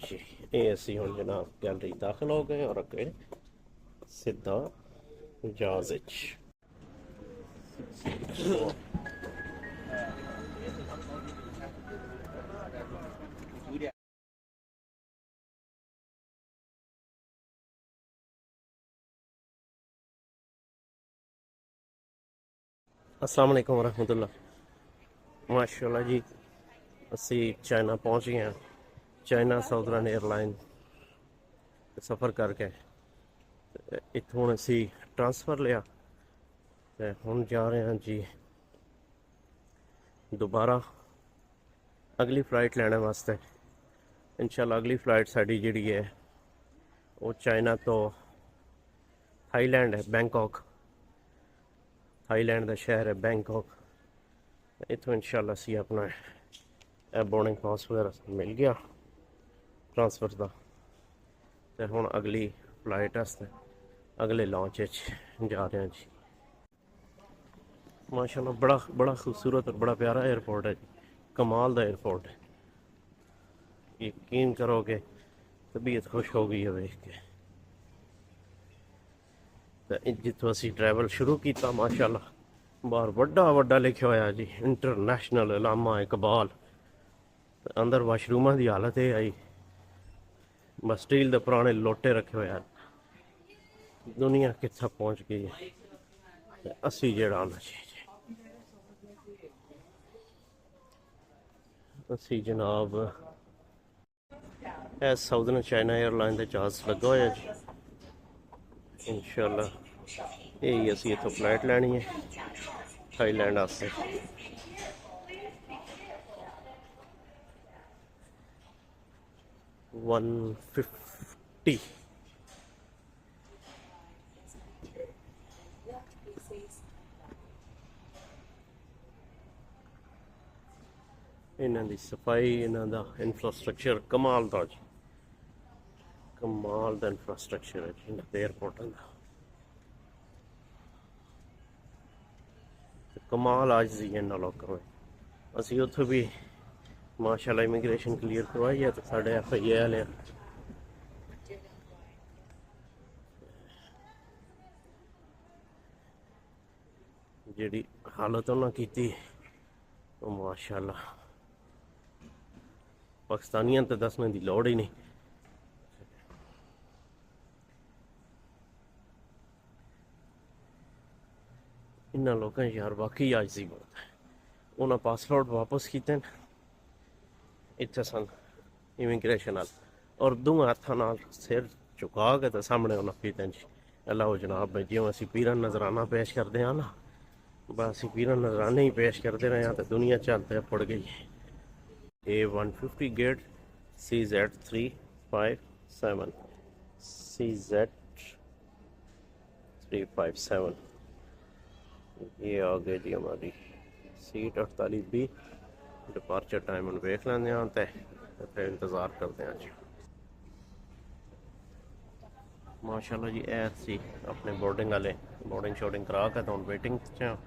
जी ये असी हुण जनाब गैलरी दाखिल हो गए और अगे सीधा जहाज अस्सलाम वालेकुम वरहमतुल्लाह। माशाल्लाह जी असी चाइना पहुँच गए हैं। चाइना साउदर्न एयरलाइन सफ़र करके इत्थों असी ट्रांसफ़र लिया ते हुण जा रहे हैं जी दोबारा अगली फ्लाइट लैने वास्ते। इंशाल्लाह अगली फ्लाइट साड़ी जिहड़ी है वो चाइना तो थाईलैंड है, बैंकॉक। थाईलैंड का शहर है बैंकॉक। इत्थों इंशाल्लाह असी अपना बोर्डिंग पास वगैरह मिल गया ट्रांसफर का। तो हुण अगली फ्लाइट वास्ते अगले लॉन्च जा रहे हैं जी। माशाल्लाह बड़ा बड़ा खूबसूरत और बड़ा प्यारा एयरपोर्ट है जी, कमाल का एयरपोर्ट है। यकीन करोगे तबीयत खुश हो गई है वेख के। तो जितों असी ट्रैवल शुरू किया माशाल्लाह बाहर वड्डा वड्डा लिखा होया जी इंटरनेशनल अलामा इकबाल। अंदर वाशरूमां की हालत ये आई बस स्टील के पुराने लोटे रखे हुए हैं। दुनिया कित्थे पहुँच गई है। असी जेड़ा आना चाहिए असी जनाब है साउदर्न चाइना एयरलाइन का जहाज लगा होया जी। इंशाल्लाह यही असी इत्थों फ्लाइट लैनी है थाईलैंड आस्ते। 150 इन्हां दी सफाई इन्हां दा इंफ्रास्ट्रक्चर कमाल दा जी, कमाल दा इंफ्रास्ट्रक्चर है जी एयरपोर्टां दा। कमाल आज जी इन्हां लोकां में असी उत्थों भी माशाल्लाह इमिग्रेशन क्लीयर करवाई है तो साढ़े FIA वाले जिहड़ी हालत उन्हां कीती वो माशाल्लाह पाकिस्तानियां तो दसने की लोड़ ही नहीं। इन्हां लोगों यार वाकई आजजी बहुत है। उन्हें पासपोर्ट वापस किए इतने सन इमिग्रेशन वाल और दोवें हत्थों नाल सिर झुका के तो सामने उन्हें कीते जी अल्लाह जनाब भाई जिवें असीं पीरन नजराना पेश करते हैं ना बस असीं पीरन नजराने ही पेश करते रहे हैं तो दुनिया चलते पड़ गई। A150 गेट CZ357 CZ357 ये आ गई जी हमारी सीट 48B। डिपार्चर टाइम हम वेख लेंगे तो फिर इंतज़ार करते हैं जी। माशाल्लाह जी ऐसी अपने बोर्डिंग वाले बोर्डिंग शोर्डिंग करा के तो हम वेटिंग च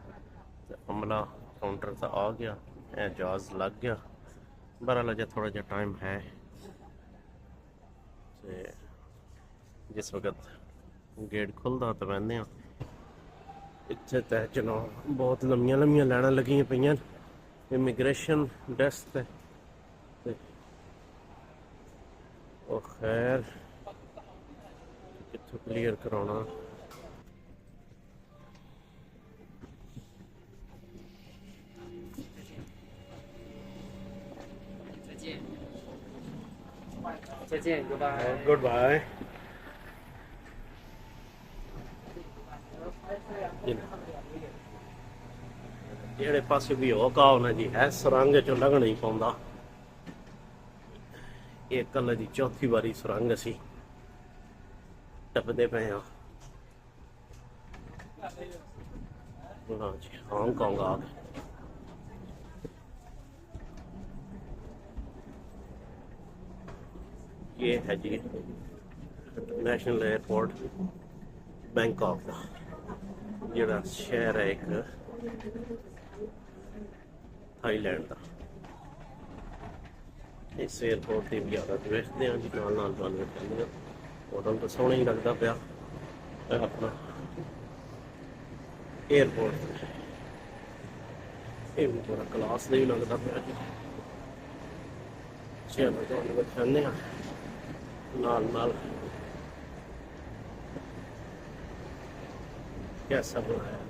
अमला काउंटर तो आ गया जहाज लग गया। बहरहाल अजे थोड़ा जहा टाइम है जिस वक्त गेट खुलता तो बहने इतने तय चलो बहुत लम्बियां लम्बियां लाइना लगियां पईयां इमिग्रेशन डेस्क ते खैर कितों क्लीयर कराना। Good bye. जेड़े पासे भी हो का होना जी है सुरंग चो लगना ही पाउंदा। ये कल दी चौथी बारी सुरंग असी टपदे पे हाँ। हाँ जी हांगकांग आ गए। ये है जी नेशनल एयरपोर्ट बैंकॉक का जोड़ा शहर है एक थाईलैंड का। ਇਸ 에ਅਰਪੋਰਟ ਦੀ ਵੀ ਹਾਲਤ ਵੇਖਦੇ ਹਾਂ ਜੀ, ਨਾਲ ਨਾਲ ਤੁਹਾਨੂੰ ਵੇਖਾਂਗੇ। ਹੋਟਲ ਤਾਂ ਸੋਹਣਾ ਹੀ ਲੱਗਦਾ ਪਿਆ ਇਹ ਆਪਣਾ 에ਅਰਪੋਰਟ, ਇਹ ਵੀ ਬੜਾ ਕਲਾਸ ਦਾ ਹੀ ਲੱਗਦਾ ਪਿਆ ਜੀ। ਚਲੋ ਤੁਹਾਨੂੰ ਵਿਖਾਉਂਦੇ ਹਾਂ ਨਾਲ ਨਾਲ कैसा बनाया